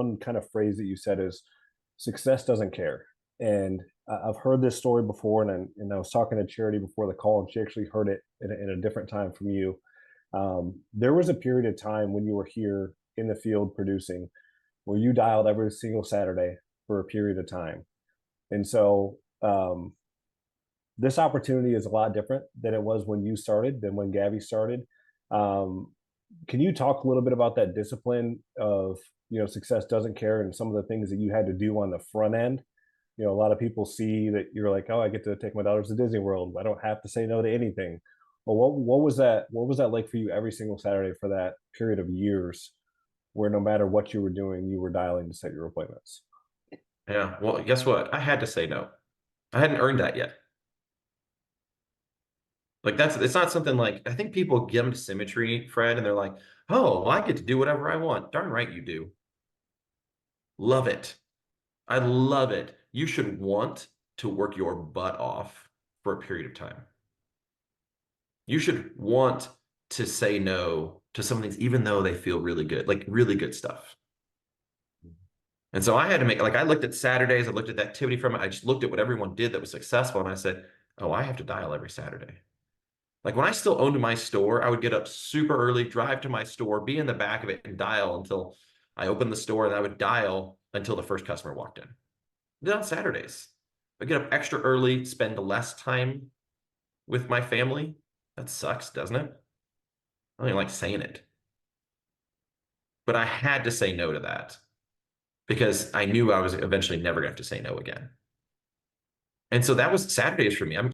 one kind of phrase that you said is success doesn't care. And I've heard this story before, and I was talking to Charity before the call, and she actually heard it in a different time from you. There was a period of time when you were here in the field producing where you dialed every single Saturday for a period of time. And so this opportunity is a lot different than it was when you started, than when Gabby started. Um, can you talk a little bit about that discipline of, success doesn't care, and some of the things that you had to do on the front end? A lot of people see that you're like, oh, I get to take my daughters to Disney World. I don't have to say no to anything. Well, what was that? What was that like for you every single Saturday for that period of years, where no matter what you were doing, you were dialing to set your appointments? Yeah. Well, guess what? I had to say no. I hadn't earned that yet. Like it's not something like I think people get into symmetry, Fred, and they're like, oh, well, I get to do whatever I want. Darn right you do. Love it. I love it. You should want to work your butt off for a period of time. You should want to say no to some things, even though they feel really good, like really good stuff. And so I had to make, like, I looked at Saturdays, I looked at the activity from it, I just looked at what everyone did that was successful, and I said, oh, I have to dial every Saturday. Like when I still owned my store, I would get up super early, drive to my store, be in the back of it, and dial until I opened the store, and I would dial until the first customer walked in. Did on Saturdays. I get up extra early, spend less time with my family. That sucks, doesn't it? I don't even like saying it. But I had to say no to that because I knew I was eventually never going to have to say no again. And so that was Saturdays for me. I'm